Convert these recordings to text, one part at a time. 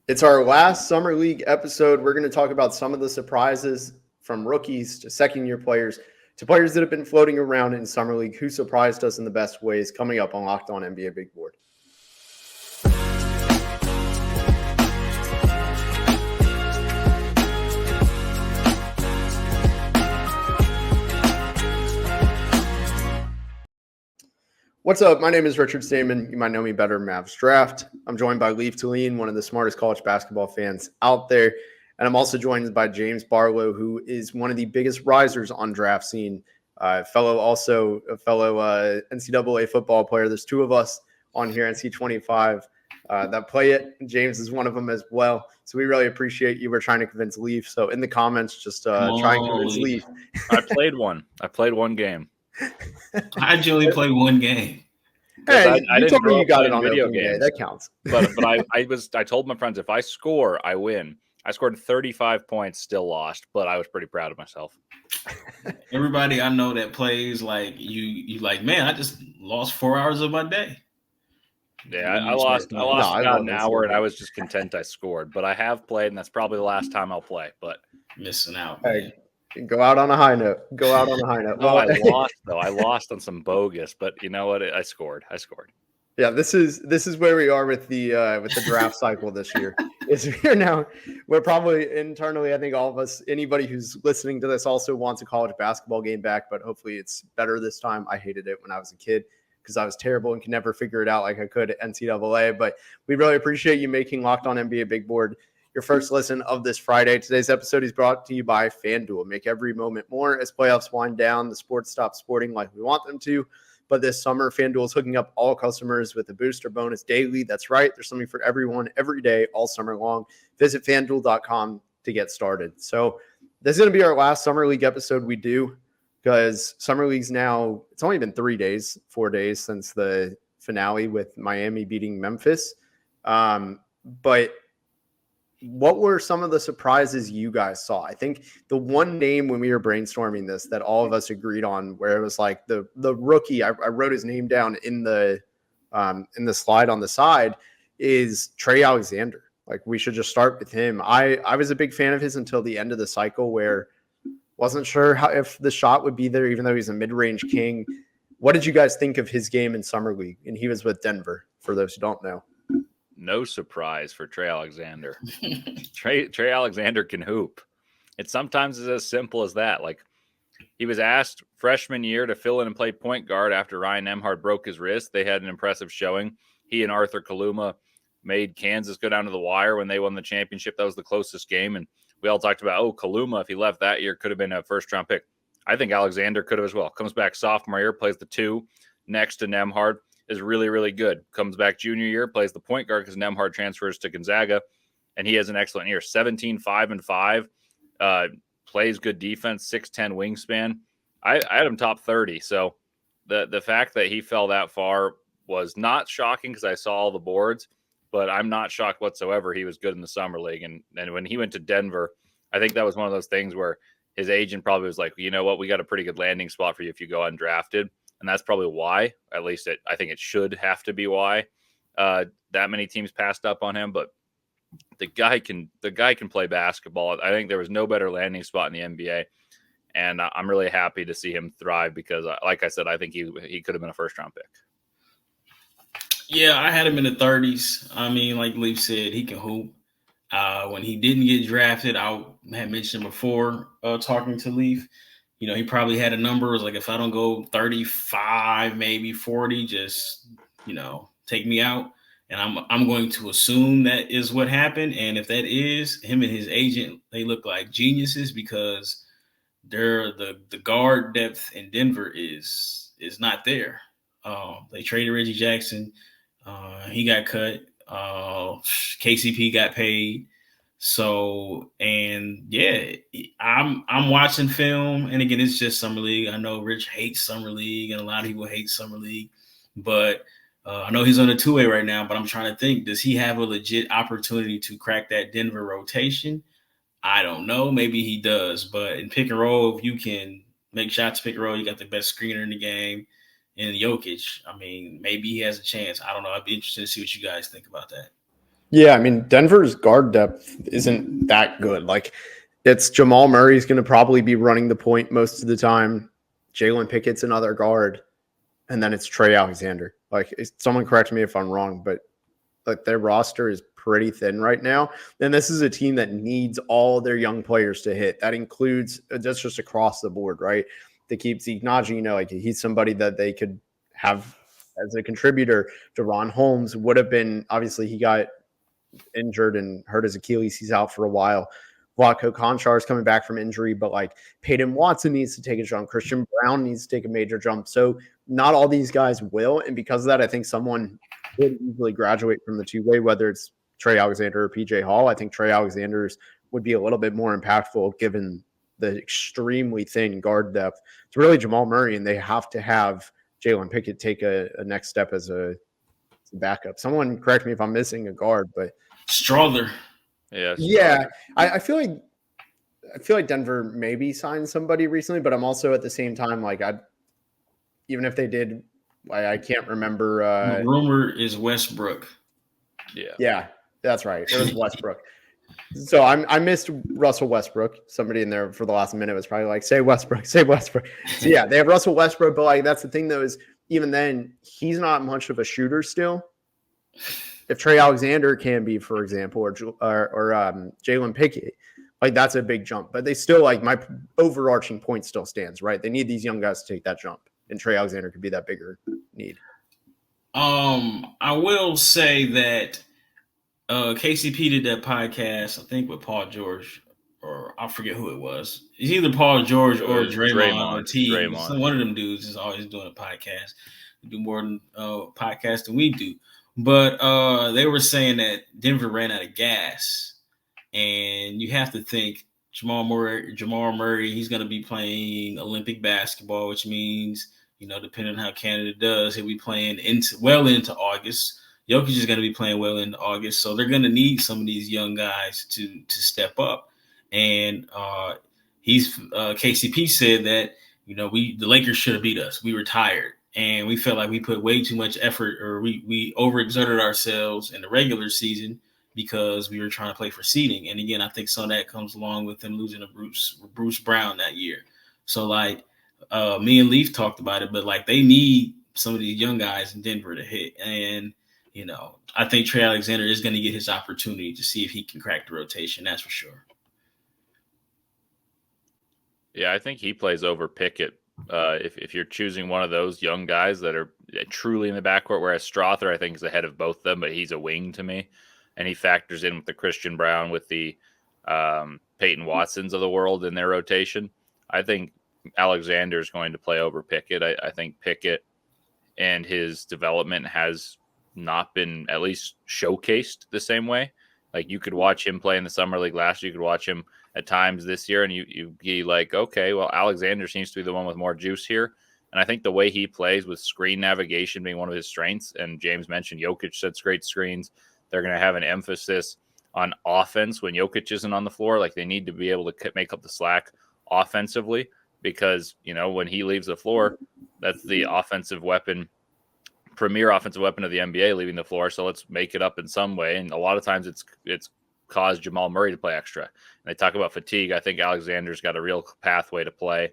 It's our last Summer League episode. We're going to talk about some of the surprises from rookies to second-year players to players that have been floating around in Summer League who surprised us in the best ways coming up on Locked On NBA Big Board. What's up? My name is Richard Stayman. You might know me better, Mavs Draft. I'm joined by Leif Thulin, one of the smartest college basketball fans out there. And I'm also joined by James Barlowe, who is one of the biggest risers on draft scene. A fellow NCAA football player. There's two of us on here, NC25, that play it. James is one of them as well. So we really appreciate you. We're trying to convince Leif. So in the comments, just try and convince Leif. I played one game. I generally play one game. Hey, you told me you got it on video game. That counts. But I told my friends, if I score, I win. I scored 35 points, still lost, but I was pretty proud of myself. Everybody I know that plays like you like, man, I just lost 4 hours of my day. Yeah, I lost about an hour, and I was just content I scored. But I have played, and that's probably the last time I'll play. But missing out. Hey, go out on a high note. No, I lost though. I lost on some bogus, but you know what? I scored. Yeah, this is where we are with the draft cycle this year. We're probably internally, I think all of us, anybody who's listening to this also wants a college basketball game back, but hopefully it's better this time. I hated it when I was a kid because I was terrible and could never figure it out like I could at NCAA. But we really appreciate you making Locked On NBA Big Board your first listen of this Friday. Today's episode is brought to you by FanDuel. Make every moment more as playoffs wind down. The sports stop sporting like we want them to. But this summer, FanDuel is hooking up all customers with a booster bonus daily. That's right. There's something for everyone every day, all summer long. Visit FanDuel.com to get started. So this is going to be our last Summer League episode we do because Summer League's now, it's only been 4 days since the finale with Miami beating Memphis. But what were some of the surprises you guys saw? I think the one name when we were brainstorming this that all of us agreed on, where it was like the rookie, I wrote his name down in the slide on the side, is Trey Alexander. Like, we should just start with him. I was a big fan of his until the end of the cycle, where wasn't sure if the shot would be there, even though he's a mid-range king. What did you guys think of his game in Summer League? And he was with Denver, for those who don't know. No surprise for Trey Alexander. Trey Alexander can hoop. It sometimes is as simple as that. Like, he was asked freshman year to fill in and play point guard after Ryan Nembhard broke his wrist. They had an impressive showing. He and Arthur Kaluma made Kansas go down to the wire when they won the championship. That was the closest game. And we all talked about, Kaluma, if he left that year, could have been a first-round pick. I think Alexander could have as well. Comes back sophomore year, plays the 2 next to Nembhard. Is really, really good. Comes back junior year, plays the point guard because Nembhard transfers to Gonzaga, and he has an excellent year. 17, 5-5, plays good defense, 6'10" wingspan. I had him top 30, so the fact that he fell that far was not shocking because I saw all the boards, but I'm not shocked whatsoever. He was good in the Summer League, and when he went to Denver, I think that was one of those things where his agent probably was like, you know what, we got a pretty good landing spot for you if you go undrafted. And that's probably why, at least I think it should have to be why that many teams passed up on him. But the guy can play basketball. I think there was no better landing spot in the NBA. And I'm really happy to see him thrive because, like I said, I think he could have been a first-round pick. Yeah, I had him in the 30s. I mean, like Leif said, he can hoop. When he didn't get drafted, I had mentioned before talking to Leif, he probably had a number. It was like, if I don't go 35, maybe 40, just, take me out. And I'm going to assume that is what happened. And if that is, him and his agent, they look like geniuses because the guard depth in Denver is not there. They traded Reggie Jackson. He got cut. KCP got paid. So, and yeah, I'm watching film, and again, it's just Summer League. I know Rich hates Summer League, and a lot of people hate Summer League, but I know he's on a 2-way right now, but I'm trying to think, does he have a legit opportunity to crack that Denver rotation? I don't know. Maybe he does, but in pick and roll, if you can make shots pick and roll, you got the best screener in the game, and Jokic. I mean, maybe he has a chance. I don't know. I'd be interested to see what you guys think about that. Yeah, I mean, Denver's guard depth isn't that good. Like, it's Jamal Murray's going to probably be running the point most of the time. Jalen Pickett's another guard, and then it's Trey Alexander. Like, someone correct me if I'm wrong, but like their roster is pretty thin right now. And this is a team that needs all their young players to hit. That includes that's just across the board, right? To keep Zeke Naji, like he's somebody that they could have as a contributor. Deron Holmes would have been, obviously he got injured and hurt his Achilles. He's out for a while. Vlatko Konchar is coming back from injury, but like Peyton Watson needs to take a jump. Christian Brown needs to take a major jump. So not all these guys will. And because of that, I think someone could easily graduate from the two-way, whether it's Trey Alexander or PJ Hall. I think Trey Alexander's would be a little bit more impactful given the extremely thin guard depth. It's really Jamal Murray, and they have to have Jalen Pickett take a next step as a backup. Someone correct me if I'm missing a guard, but Strother. Yeah. I feel like Denver maybe signed somebody recently, but I'm also at the same time like even if they did, I can't remember. The rumor is Westbrook. Yeah, that's right. It was Westbrook. So I missed Russell Westbrook. Somebody in there for the last minute was probably like, say Westbrook. So yeah, they have Russell Westbrook, but like that's the thing though is even then he's not much of a shooter still. If Trey Alexander can be, for example, or Jalen Pickett, like that's a big jump. But they still like my overarching point still stands, right? They need these young guys to take that jump, and Trey Alexander could be that bigger need. I will say that KCP did that podcast, I think with Paul George, or I forget who it was. It's either Paul George or Draymond or Team. So one of them dudes is always doing a podcast. They do more than podcasts than we do. But they were saying that Denver ran out of gas, and you have to think Jamal Murray, he's going to be playing Olympic basketball, which means, depending on how Canada does, he'll be playing into August. Jokic is going to be playing well into August, so they're going to need some of these young guys to step up. And KCP said that the Lakers should have beat us. We were tired. And we felt like we put way too much effort, or we overexerted ourselves in the regular season because we were trying to play for seeding. And again, I think some of that comes along with them losing to Bruce Brown that year. So like me and Leif talked about it, but like they need some of these young guys in Denver to hit. And, I think Trey Alexander is going to get his opportunity to see if he can crack the rotation. That's for sure. Yeah, I think he plays over Pickett. If you're choosing one of those young guys that are truly in the backcourt, whereas Strother, I think, is ahead of both of them, but he's a wing to me. And he factors in with the Christian Brown, with the Peyton Watsons of the world in their rotation. I think Alexander is going to play over Pickett. I think Pickett and his development has not been at least showcased the same way. Like you could watch him play in the summer league last year. You could watch him at times this year, and you'd be like, okay, well, Alexander seems to be the one with more juice here. And I think the way he plays with screen navigation being one of his strengths, and James mentioned Jokic sets great screens. They're going to have an emphasis on offense when Jokic isn't on the floor. Like they need to be able to make up the slack offensively because, when he leaves the floor, that's the premier offensive weapon of the NBA leaving the floor. So let's make it up in some way. And a lot of times it's caused Jamal Murray to play extra. And they talk about fatigue. I think Alexander's got a real pathway to play.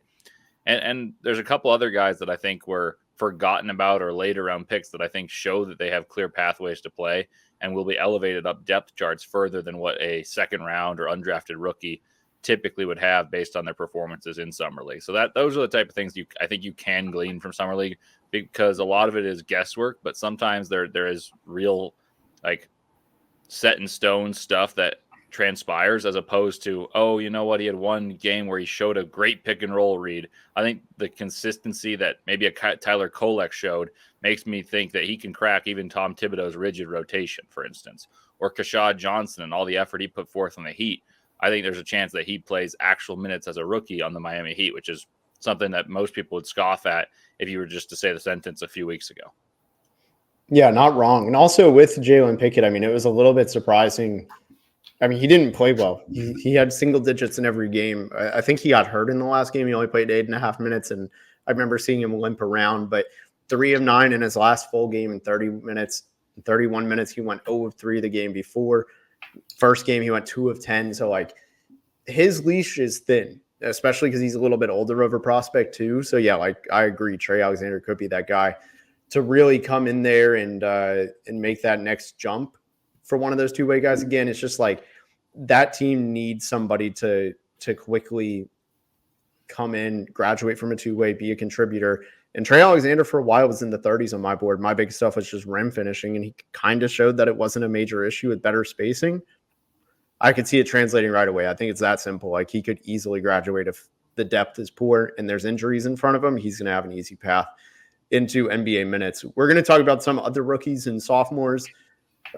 And there's a couple other guys that I think were forgotten about or later round picks that I think show that they have clear pathways to play and will be elevated up depth charts further than what a second round or undrafted rookie typically would have based on their performances in summer league. So those are the type of things I think you can glean from summer league, because a lot of it is guesswork, but sometimes there is real like set in stone stuff that transpires, as opposed to, oh, you know what, he had one game where he showed a great pick and roll read. I think the consistency that maybe a Tyler Kolek showed makes me think that he can crack even Tom Thibodeau's rigid rotation, for instance, or Kashad Johnson and all the effort he put forth on the Heat. I think there's a chance that he plays actual minutes as a rookie on the Miami Heat, which is something that most people would scoff at if you were just to say the sentence a few weeks ago. Yeah, not wrong. And also with Jalen Pickett, I mean, it was a little bit surprising. I mean, he didn't play well. He had single digits in every game. I think he got hurt in the last game. He only played 8.5 minutes, and I remember seeing him limp around. But 3 of 9 in his last full game in 30 minutes. In 31 minutes, he went 0 of 3 the game before. First game, he went 2 of 10. So, like, his leash is thin, especially because he's a little bit older of a prospect too. So, yeah, like, I agree. Trey Alexander could be that guy to really come in there and make that next jump for one of those two-way guys. Again, it's just like that team needs somebody to quickly come in, graduate from a two-way, be a contributor. And Trey Alexander for a while was in the 30s on my board. My big stuff was just rim finishing, and he kind of showed that it wasn't a major issue with better spacing. I could see it translating right away. I think it's that simple. Like, he could easily graduate if the depth is poor and there's injuries in front of him. He's going to have an easy path into NBA minutes. We're going to talk about some other rookies and sophomores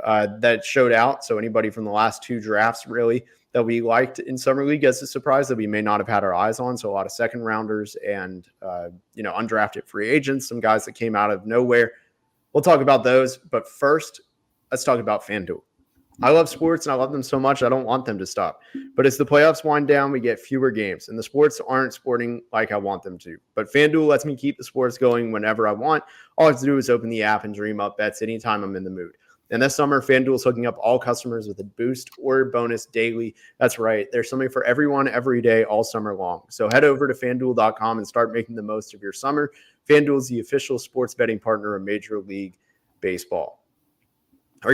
that showed out. So anybody from the last two drafts really that we liked in Summer League as a surprise that we may not have had our eyes on. So a lot of second rounders and, undrafted free agents, some guys that came out of nowhere. We'll talk about those. But first, let's talk about FanDuel. I love sports and I love them so much. I don't want them to stop. But as the playoffs wind down, we get fewer games and the sports aren't sporting like I want them to. But FanDuel lets me keep the sports going whenever I want. All I have to do is open the app and dream up bets anytime I'm in the mood. And this summer, FanDuel is hooking up all customers with a boost or bonus daily. That's right. There's something for everyone every day all summer long. So head over to FanDuel.com and start making the most of your summer. FanDuel is the official sports betting partner of Major League Baseball. Are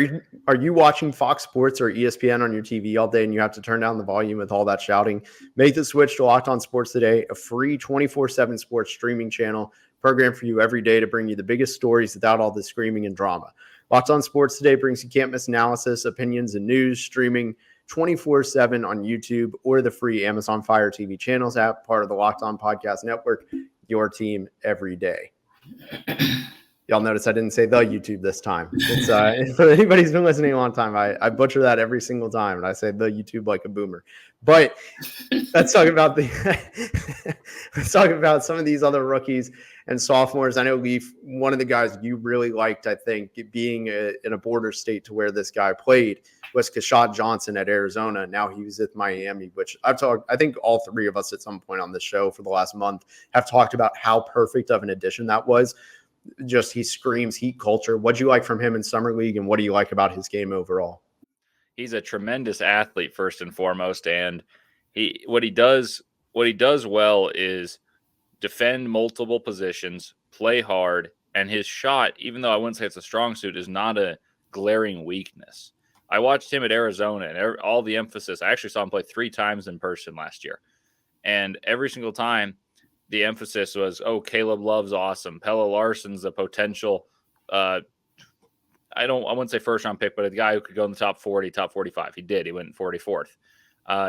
you watching Fox Sports or ESPN on your TV all day and you have to turn down the volume with all that shouting? Make the switch to Locked On Sports Today, a free 24/7 sports streaming channel program for you every day to bring you the biggest stories without all the screaming and drama. Locked On Sports Today brings you can't miss analysis, opinions, and news streaming 24/7 on YouTube or the free Amazon Fire TV channels app, part of the Locked On Podcast Network, your team every day. Y'all notice I didn't say the YouTube this time. It's for anybody who's been listening a long time, I butcher that every single time, and I say the YouTube like a boomer. But let's talk about some of these other rookies and sophomores. I know, Leif, one of the guys you really liked, I think, being in a border state to where this guy played was Keshad Johnson at Arizona. Now he was at Miami, which I think all three of us at some point on this show for the last month have talked about how perfect of an addition that was. Just he screams Heat culture. What'd you like from him in Summer League, and what do you like about his game overall? He's a tremendous athlete first and foremost, and what he does well is defend multiple positions, play hard, and his shot, even though I wouldn't say it's a strong suit, is not a glaring weakness. I watched him at Arizona, and all the emphasis, I actually saw him play 3 times in person last year, and every single time the emphasis was, Caleb Love's awesome. Pelle Larson's a potential, I wouldn't say first round pick, but a guy who could go in the top 40, top 45. He did. He went 44th.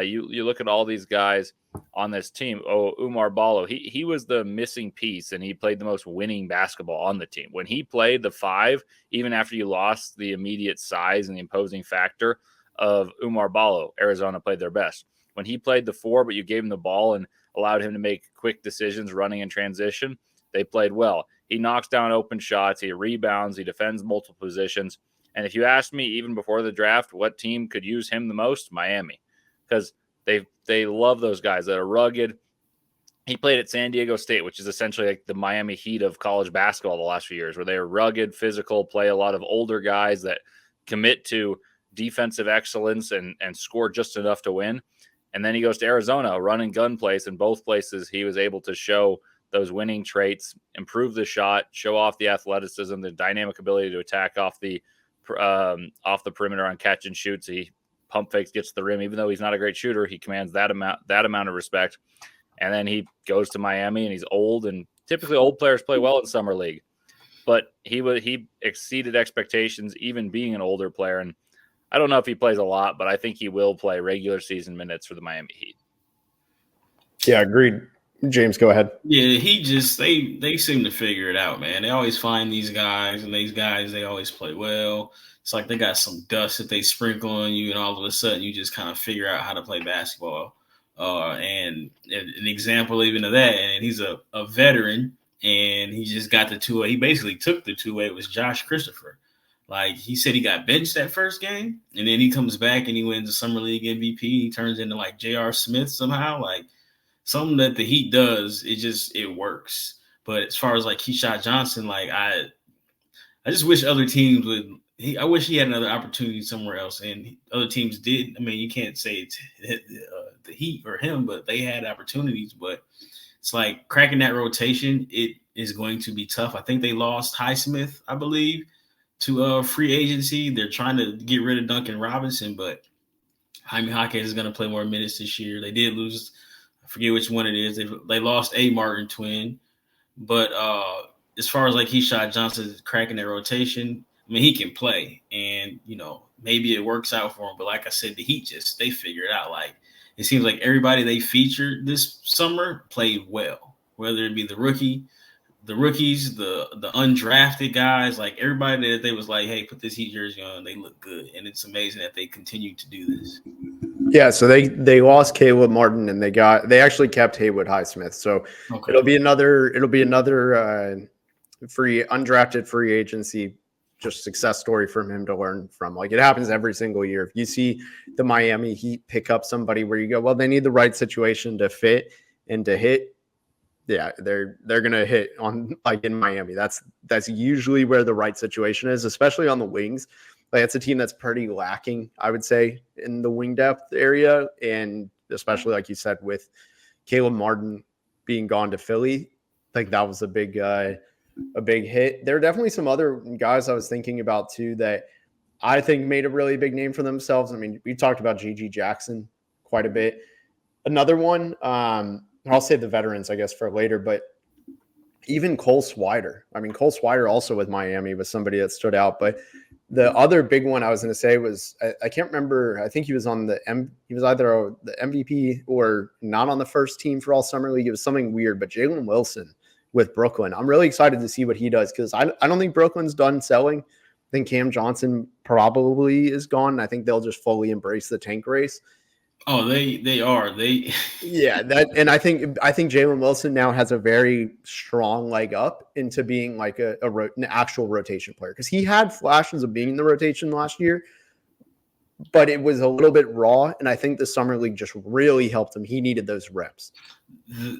You look at all these guys on this team. Umar Barlowe, he was the missing piece, and he played the most winning basketball on the team. When he played the 5, even after you lost the immediate size and the imposing factor of Umar Barlowe, Arizona played their best. When he played the 4, but you gave him the ball and allowed him to make quick decisions running in transition, they played well. He knocks down open shots, he rebounds, he defends multiple positions. And if you asked me even before the draft what team could use him the most, Miami, because they love those guys that are rugged. He played at San Diego State, which is essentially like the Miami Heat of college basketball the last few years, where they are rugged, physical, play a lot of older guys that commit to defensive excellence and score just enough to win. And then he goes to Arizona, a run and gun place. In both places, he was able to show those winning traits, improve the shot, show off the athleticism, the dynamic ability to attack off the perimeter on catch and shoots. He pump fakes, gets to the rim. Even though he's not a great shooter, he commands that amount of respect. And then he goes to Miami, and he's old, and typically old players play well in Summer League. But he exceeded expectations, even being an older player. And I don't know if he plays a lot, but I think he will play regular season minutes for the Miami Heat. Yeah, agreed. James, go ahead. Yeah, they seem to figure it out, man. They always find these guys, and these guys, they always play well. It's like they got some dust that they sprinkle on you, and all of a sudden you just kind of figure out how to play basketball. And an example even of that, and he's a veteran, and he just got the 2-way. He basically took the 2-way. It was Josh Christopher. Like, he said he got benched that first game, and then he comes back and he wins the Summer League MVP. He turns into like J.R. Smith somehow. Like, something that the Heat does, it works. But as far as like Keshad Johnson, like I just wish other teams would I wish he had another opportunity somewhere else, and other teams did. I mean, you can't say it's the Heat or him, but they had opportunities. But it's like cracking that rotation. It is going to be tough. I think they lost Highsmith, I believe, to free agency. They're trying to get rid of Duncan Robinson, but Jaime Jaquez is going to play more minutes this year. They did lose. I forget which one it is. They lost a Martin twin, but as far as like Keyshawn Johnson cracking that rotation, I mean, he can play, and maybe it works out for him. But like I said, the Heat they figured out. Like it seems like everybody they featured this summer played well, whether it be the rookies, the undrafted guys. Like everybody that they was like, hey, put this Heat jersey on, they look good, and it's amazing that they continue to do this. Yeah, so they lost Caleb Martin and they actually kept Haywood Highsmith. So Okay. it'll be another undrafted free agency, just success story from him to learn from. Like it happens every single year. If you see the Miami Heat pick up somebody where you go, well, they need the right situation to fit and to hit. Yeah, they're gonna hit on like in Miami. That's usually where the right situation is, especially on the wings. Like it's a team that's pretty lacking, I would say, in the wing depth area, and especially like you said with Caleb Martin being gone to Philly, like that was a big hit. There are definitely some other guys I was thinking about too that I think made a really big name for themselves. I mean, we talked about G.G. Jackson quite a bit. Another one, I'll save the veterans, I guess, for later, but even Cole Swider. I mean, Cole Swider also with Miami was somebody that stood out, but the other big one I was going to say was I can't remember. I think he was on he was either the MVP or not on the first team for all summer league. It was something weird, but Jalen Wilson with Brooklyn. I'm really excited to see what he does because I don't think Brooklyn's done selling. I think Cam Johnson probably is gone. I think they'll just fully embrace the tank race. Oh, they are. Yeah, and I think Jalen Wilson now has a very strong leg up into being like an actual rotation player because he had flashes of being in the rotation last year, but it was a little bit raw, and I think the summer league just really helped him. He needed those reps.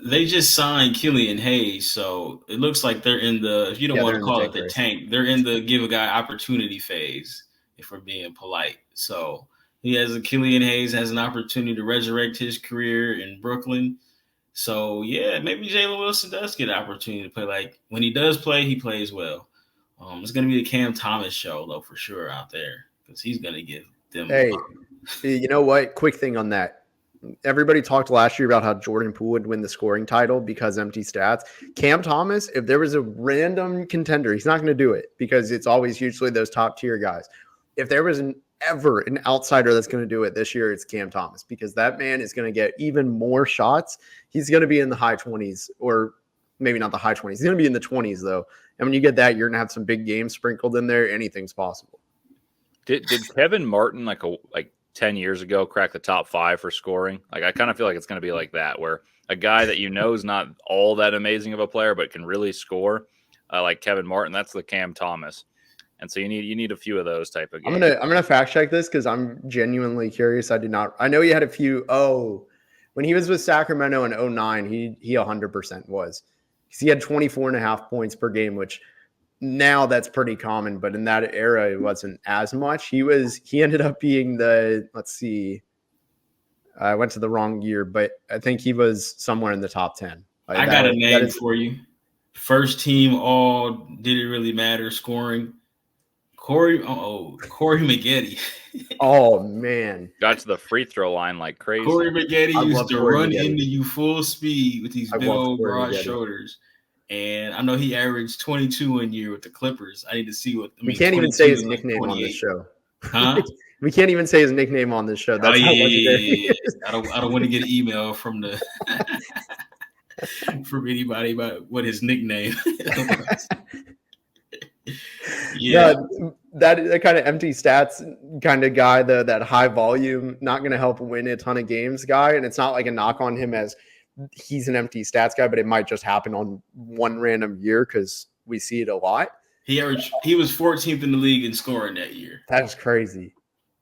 They just signed Killian Hayes, so it looks like they're in the, if you don't want to call it the tank, they're in the give a guy opportunity phase, if we're being polite. So Killian Hayes has an opportunity to resurrect his career in Brooklyn. So, yeah, maybe Jalen Wilson does get an opportunity to play. Like, when he does play, he plays well. It's going to be the Cam Thomas show, though, for sure out there because he's going to give them. Hey, you know what? Quick thing on that. Everybody talked last year about how Jordan Poole would win the scoring title because empty stats. Cam Thomas, if there was a random contender, he's not going to do it because it's always usually those top tier guys. If there was ever an outsider that's going to do it this year, it's Cam Thomas because that man is going to get even more shots. He's going to be in the high 20s or maybe not the high 20s. He's going to be in the 20s though. And when you get that, you're going to have some big games sprinkled in there. Anything's possible. Did Kevin Martin like 10 years ago crack the top 5 for scoring? Like I kind of feel like it's going to be like that where a guy that is not all that amazing of a player but can really score like Kevin Martin, that's the Cam Thomas. And so you need a few of those type of games. I'm gonna fact check this because I'm genuinely curious. I know he had a few. When he was with Sacramento in 2009, he 100% was. He had 24.5 points per game, which now that's pretty common. But in that era, it wasn't as much. He ended up being I went to the wrong year, but I think he was somewhere in the top 10. I got a name for you. First team all didn't really matter scoring. Corey Maggette. Oh, man. Got to the free throw line like crazy. Corey Maggette used to run into you full speed with these big old broad shoulders. And I know he averaged 22 a year with the Clippers. I need to see we can't even say his nickname on this show. Huh? We can't even say his nickname on this show. That's yeah. I don't want to get an email from the from anybody about what his nickname is. Yeah, that kind of empty stats kind of guy, that high volume, not going to help win a ton of games guy. And it's not like a knock on him as he's an empty stats guy, but it might just happen on one random year because we see it a lot. He was 14th in the league in scoring that year. That's crazy.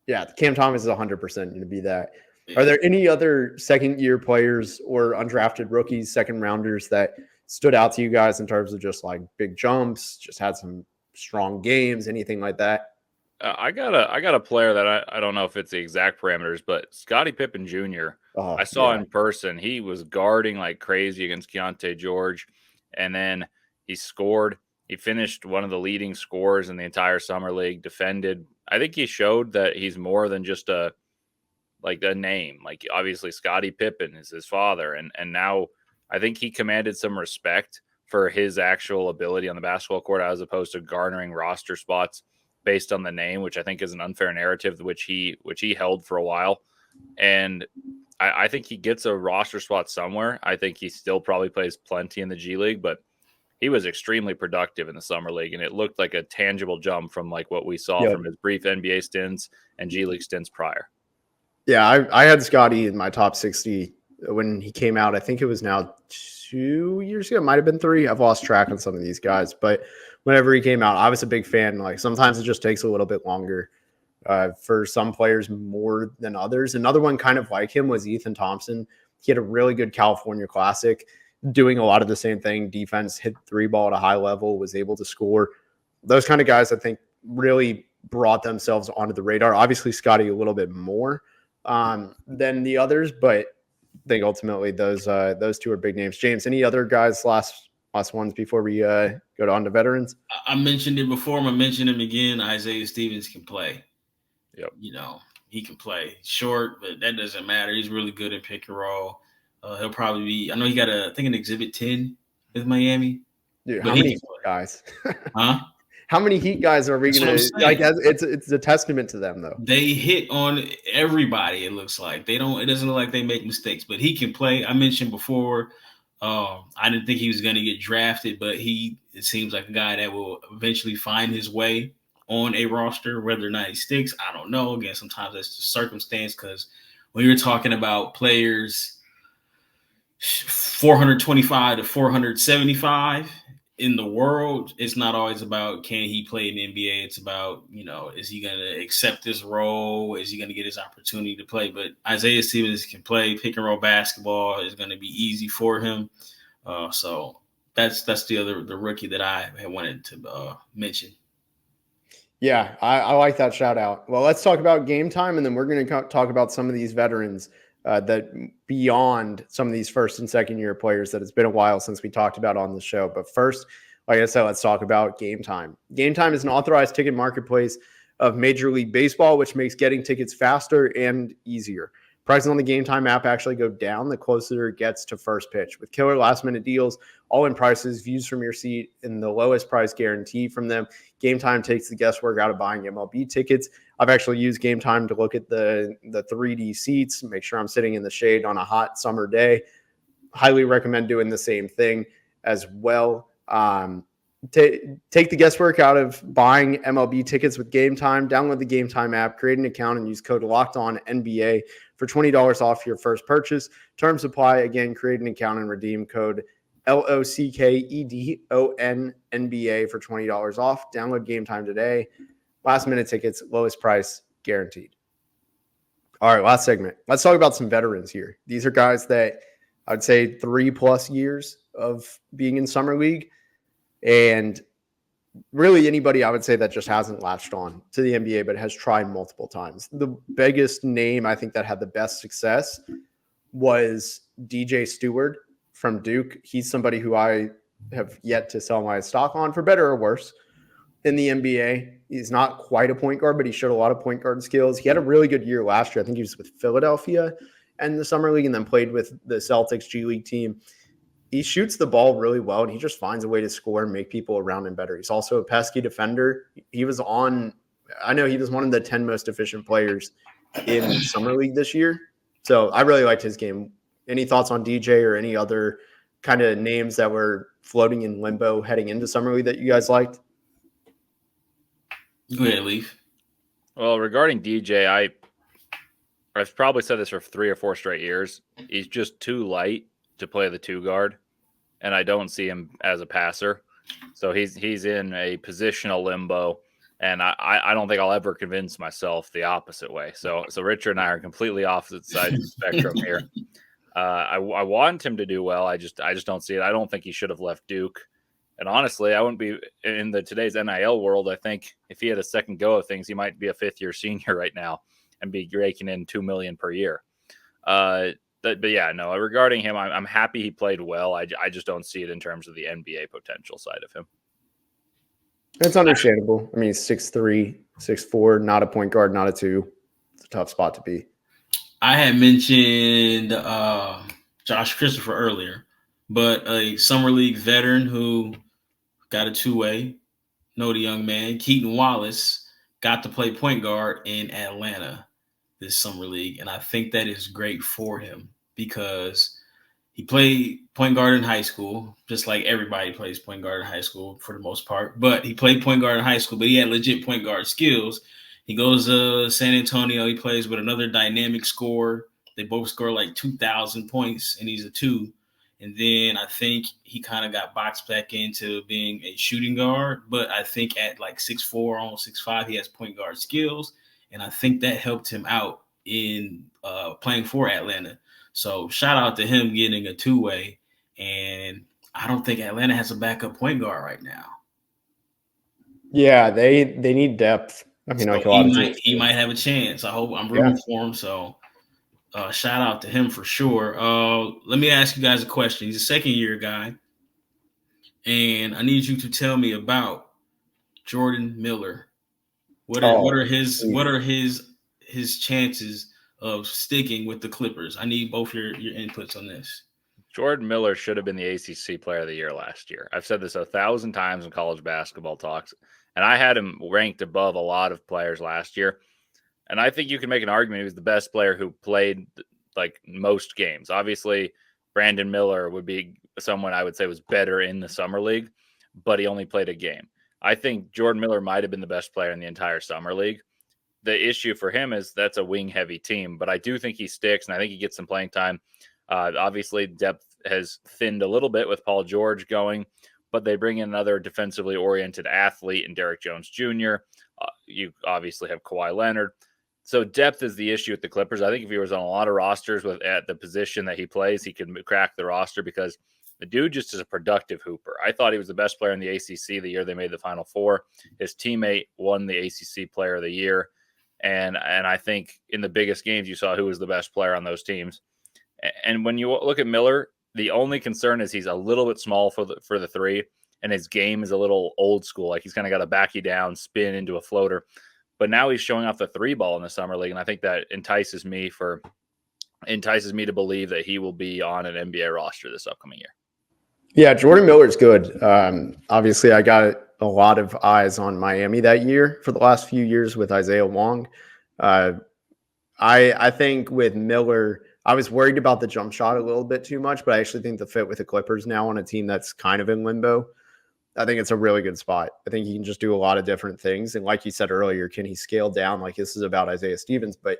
Yeah, Cam Thomas is 100% going to be that. Yeah. Are there any other second-year players or undrafted rookies, second-rounders that stood out to you guys in terms of just like big jumps, just had some strong games, anything like that? I got a player that I don't know if it's the exact parameters, but Scottie Pippen Jr. Oh, I saw yeah. in person. He was guarding like crazy against Keontae George, and then he scored. He finished one of the leading scorers in the entire summer league. Defended. I think he showed that he's more than just a name. Like obviously Scottie Pippen is his father, and now I think he commanded some respect for his actual ability on the basketball court as opposed to garnering roster spots based on the name, which I think is an unfair narrative, which he held for a while. And I think he gets a roster spot somewhere. I think he still probably plays plenty in the G League, but he was extremely productive in the summer league, and it looked like a tangible jump from like what we saw from his brief NBA stints and G League stints prior. Yeah, I had Scotty in my top 60 when he came out. I think it was now 2 years ago. It might have been 3. I've lost track on some of these guys, but whenever he came out, I was a big fan. Like sometimes it just takes a little bit longer for some players more than others. Another one kind of like him was Ethan Thompson. He had a really good California Classic, doing a lot of the same thing. Defense, hit 3-ball at a high level, was able to score. Those kind of guys, I think, really brought themselves onto the radar. Obviously, Scotty a little bit more than the others, but I think ultimately those two are big names. James, any other guys last ones before we go on to veterans? I mentioned it before. I'm gonna mention him again. Isaiah Stevens can play. Yep. He can play short, but that doesn't matter. He's really good at pick and roll. He'll probably be. I know he got an Exhibit 10 with Miami. Dude, how many guys? Huh? How many Heat guys are we going to like? It's a testament to them, though. They hit on everybody. It looks like they don't. It doesn't look like they make mistakes, but he can play. I mentioned before. I didn't think he was going to get drafted, but it seems like a guy that will eventually find his way on a roster. Whether or not he sticks, I don't know. Again, sometimes that's the circumstance, because when you're talking about players 425 to 475 in the world, it's not always about can he play in the NBA. It's about, is he going to accept this role? Is he going to get his opportunity to play? But Isaiah Stevens can play pick and roll basketball. Is going to be easy for him. So that's the rookie that I had wanted to mention. Yeah, I like that shout out. Well, let's talk about game time, and then we're going to talk about some of these veterans that beyond some of these first and second year players that it's been a while since we talked about on the show. But first, like I said, let's talk about Game Time. Game Time is an authorized ticket marketplace of Major League Baseball, which makes getting tickets faster and easier. Prices on the Game Time app actually go down the closer it gets to first pitch. With killer last-minute deals, all-in prices, views from your seat, and the lowest price guarantee from them, Game Time takes the guesswork out of buying MLB tickets. I've actually used Game Time to look at the 3D seats, make sure I'm sitting in the shade on a hot summer day. Highly recommend doing the same thing as well. Take the guesswork out of buying MLB tickets with Game Time. Download the Game Time app, create an account, and use code LOCKEDONNBA for $20 off your first purchase. Terms apply. Again, create an account and redeem code LOCKEDONNBA for $20 off. Download Game Time today. Last minute tickets, lowest price guaranteed. All right, last segment. Let's talk about some veterans here. These are guys that I'd say 3+ years of being in Summer League. And really anybody I would say that just hasn't latched on to the NBA, but has tried multiple times. The biggest name I think that had the best success was DJ Steward from Duke. He's somebody who I have yet to sell my stock on, for better or worse, in the NBA. He's not quite a point guard, but he showed a lot of point guard skills. He had a really good year last year. I think he was with Philadelphia and the Summer League, and then played with the Celtics G League team. He shoots the ball really well, and he just finds a way to score and make people around him better. He's also a pesky defender. I know he was one of the 10 most efficient players in Summer League this year. So I really liked his game. Any thoughts on DJ or any other kind of names that were floating in limbo heading into Summer League that you guys liked? Go ahead, Leif. Well, regarding DJ, I've probably said this for 3 or 4 straight years. He's just too light to play the 2 guard, and I don't see him as a passer. So he's in a positional limbo, and I don't think I'll ever convince myself the opposite way. So Richard and I are completely opposite sides of the spectrum here. I want him to do well. I just don't see it. I don't think he should have left Duke. And honestly, I wouldn't be in today's NIL world. I think if he had a second go of things, he might be a fifth-year senior right now and be raking in $2 million per year. But yeah, no. Regarding him, I'm happy he played well. I just don't see it in terms of the NBA potential side of him. It's understandable. I mean, he's 6'3", 6'4", not a point guard, not a two. It's a tough spot to be. I had mentioned Josh Christopher earlier, but a summer league veteran who got a two-way, know the young man, Keaton Wallace, got to play point guard in Atlanta this summer league, and I think that is great for him because he played point guard in high school, just like everybody plays point guard in high school for the most part. But he played point guard in high school, but he had legit point guard skills. He goes to San Antonio. He plays with another dynamic scorer. They both score like 2,000 points, and he's a two. And then I think he kind of got boxed back into being a shooting guard. But I think at like 6'4", almost 6'5", he has point guard skills. And I think that helped him out in playing for Atlanta. So shout out to him getting a two-way. And I don't think Atlanta has a backup point guard right now. Yeah, they need depth. I mean, so like a lot of teams. He might have a chance. I hope I'm rooting for him. So shout out to him for sure. Let me ask you guys a question. He's a second-year guy. And I need you to tell me about Jordan Miller. What are his chances of sticking with the Clippers? I need both your inputs on this. Jordan Miller should have been the ACC Player of the Year last year. I've said this 1,000 times in college basketball talks, and I had him ranked above a lot of players last year. And I think you can make an argument he was the best player who played like most games. Obviously, Brandon Miller would be someone I would say was better in the summer league, but he only played a game. I think Jordan Miller might have been the best player in the entire summer league. The issue for him is that's a wing-heavy team, but I do think he sticks, and I think he gets some playing time. Obviously, depth has thinned a little bit with Paul George going, but they bring in another defensively oriented athlete in Derrick Jones Jr. You obviously have Kawhi Leonard. So depth is the issue with the Clippers. I think if he was on a lot of rosters at the position that he plays, he could crack the roster because the dude just is a productive hooper. I thought he was the best player in the ACC the year they made the Final Four. His teammate won the ACC Player of the Year. And I think in the biggest games, you saw who was the best player on those teams. And when you look at Miller, the only concern is he's a little bit small for the three, and his game is a little old school. Like he's kind of got to back you down, spin into a floater. But now he's showing off the three ball in the summer league, and I think that entices me to believe that he will be on an NBA roster this upcoming year. Yeah, Jordan Miller's good. Obviously, I got a lot of eyes on Miami that year for the last few years with Isaiah Wong. I think with Miller, I was worried about the jump shot a little bit too much, but I actually think the fit with the Clippers now on a team that's kind of in limbo, I think it's a really good spot. I think he can just do a lot of different things. And like you said earlier, can he scale down? Like this is about Isaiah Stevens, but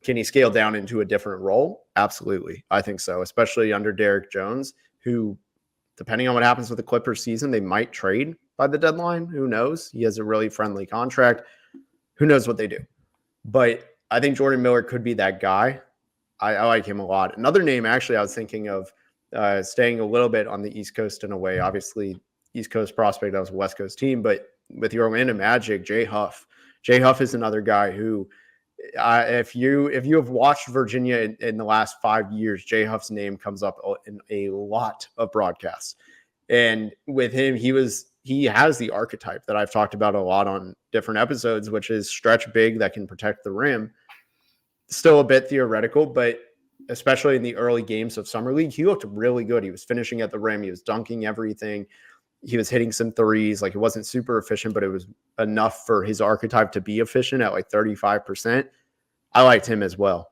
can he scale down into a different role? Absolutely. I think so, especially under Derrick Jones, who, depending on what happens with the Clippers season, they might trade by the deadline. Who knows? He has a really friendly contract. Who knows what they do? But I think Jordan Miller could be that guy. I like him a lot. Another name, actually, I was thinking of staying a little bit on the East Coast in a way. Obviously, East Coast prospect, that was a West Coast team. But with your Orlando Magic, Jay Huff. Jay Huff is another guy who, if you have watched Virginia in the last 5 years, Jay Huff's name comes up in a lot of broadcasts. And with him, he has the archetype that I've talked about a lot on different episodes, which is stretch big that can protect the rim. Still a bit theoretical, but especially in the early games of Summer League, he looked really good. He was finishing at the rim. He was dunking everything. He was hitting some threes. Like it wasn't super efficient, but it was enough for his archetype to be efficient at like 35%. I liked him as well.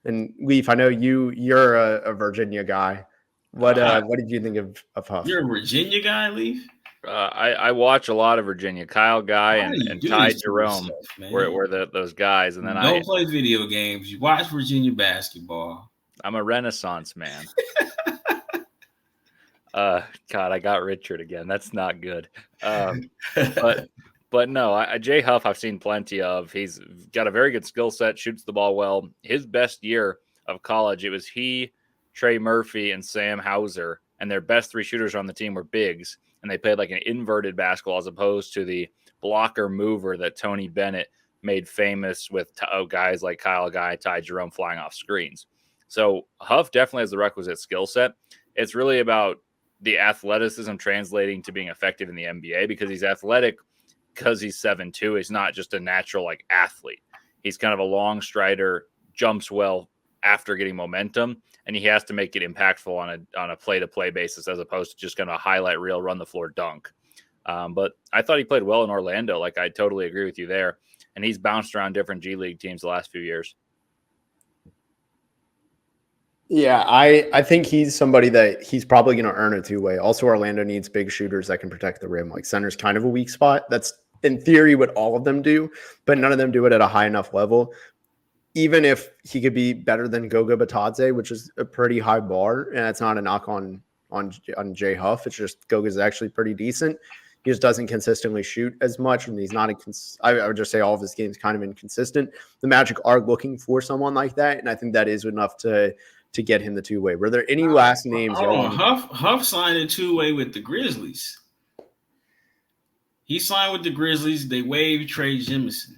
And Leif, I know you're a Virginia guy. What did you think of Huff? You're a Virginia guy, Leif? I watch a lot of Virginia. Kyle Guy and Ty Jerome were those guys. And then don't play video games. You watch Virginia basketball. I'm a Renaissance man. God, I got Richard again. That's not good. But no, Jay Huff I've seen plenty of. He's got a very good skill set, shoots the ball well. His best year of college, it was he, Trey Murphy, and Sam Hauser and their best 3 shooters on the team were bigs, and they played like an inverted basketball as opposed to the blocker mover that Tony Bennett made famous with guys like Kyle Guy, Ty Jerome flying off screens. So Huff definitely has the requisite skill set. It's really about the athleticism translating to being effective in the NBA, because he's athletic because he's 7'2". He's not just a natural like athlete. He's kind of a long strider, jumps well after getting momentum, and he has to make it impactful on a play-to-play basis as opposed to just kind of a highlight reel, run the floor dunk. But I thought he played well in Orlando. Like, I totally agree with you there. And he's bounced around different G League teams the last few years. Yeah, I think he's somebody that he's probably going to earn a two-way. Also, Orlando needs big shooters that can protect the rim. Like, center's kind of a weak spot. That's, in theory, what all of them do, but none of them do it at a high enough level. Even if he could be better than Goga Batadze, which is a pretty high bar, and it's not a knock on Jay Huff. It's just Goga's actually pretty decent. He just doesn't consistently shoot as much, and he's not I would just say all of his games kind of inconsistent. The Magic are looking for someone like that, and I think that is enough to get him the two-way. Were there any last names? Huff signed a two-way with the Grizzlies. He signed with the Grizzlies. They waived Trey Jemison.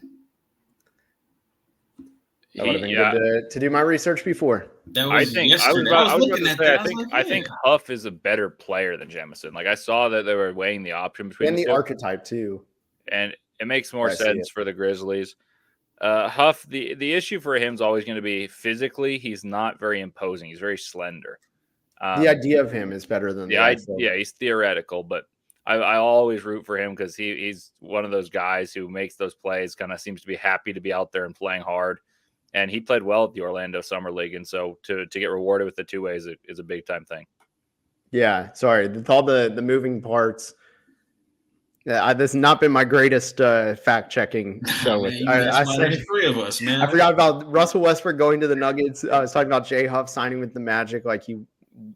That would have been good to do my research before. I think Huff is a better player than Jemison. Like, I saw that they were weighing the option between the archetype too, and it makes more sense for the Grizzlies. Huff, the issue for him is always going to be physically. He's not very imposing. He's very slender. The idea of him is better than the idea. Yeah, he's theoretical, but I always root for him because he's one of those guys who makes those plays. Kind of seems to be happy to be out there and playing hard. And he played well at the Orlando Summer League, and so to get rewarded with the two-way is a big time thing. Yeah, sorry, with all the moving parts. Yeah, this has not been my greatest fact checking show. I said 3 of us, man. I forgot about Russell Westbrook going to the Nuggets. I was talking about Jay Huff signing with the Magic. Like, he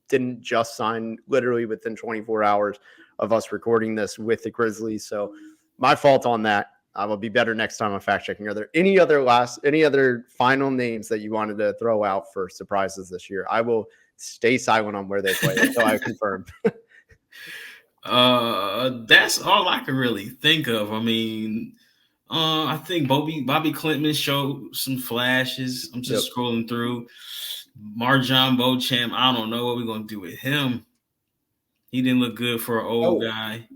didn't just sign literally within 24 hours of us recording this with the Grizzlies. So my fault on that. I will be better next time on fact checking. Are there any other final names that you wanted to throw out for surprises this year? I will stay silent on where they play until I confirm. That's all I can really think of. I mean, I think Bobby Clinton showed some flashes. I'm just scrolling through. Marjon Beauchamp, I don't know what we're gonna do with him. He didn't look good for an old guy.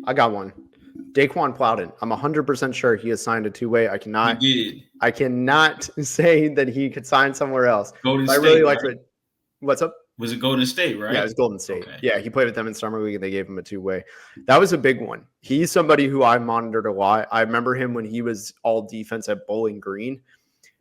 I got one. Daquan Plowden. I'm 100% sure he has signed a two-way. I cannot say that he could sign somewhere else. Golden State, I really liked it. What's up? Was it Golden State, right? Yeah, it was Golden State. Okay. Yeah, he played with them in Summer League, and they gave him a two-way. That was a big one. He's somebody who I monitored a lot. I remember him when he was all defense at Bowling Green.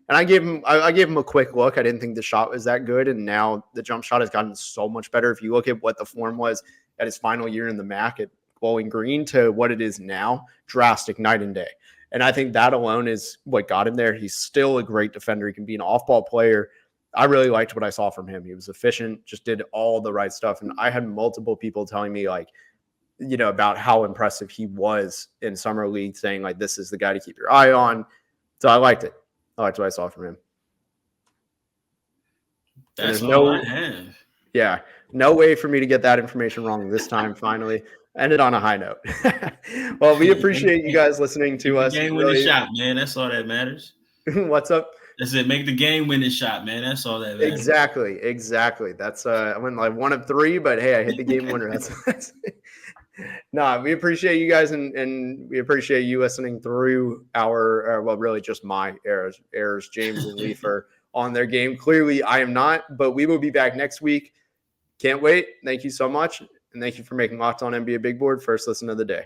And I gave him a quick look. I didn't think the shot was that good, and now the jump shot has gotten so much better. If you look at what the form was at his final year in the MAC at Bowling Green to what it is now, drastic night and day. And I think that alone is what got him there. He's still a great defender. He can be an off-ball player. I really liked what I saw from him. He was efficient, just did all the right stuff. And I had multiple people telling me, like, you know, about how impressive he was in Summer League, saying, like, this is the guy to keep your eye on. So I liked it. I liked what I saw from him. That's all I have. Yeah, no way for me to get that information wrong this time, finally. Ended on a high note. Well, we appreciate you guys listening to us. Game-winning shot, man. That's all that matters. What's up? That's it. Make the game-winning shot, man. That's all that matters. Exactly. That's I went like 1 of 3, but hey, I hit the game winner. That's we appreciate you guys, and we appreciate you listening through our really just my errors. James and Leif are on their game. Clearly, I am not, but we will be back next week. Can't wait. Thank you so much. And thank you for making Locked On NBA Big Board first listen of the day.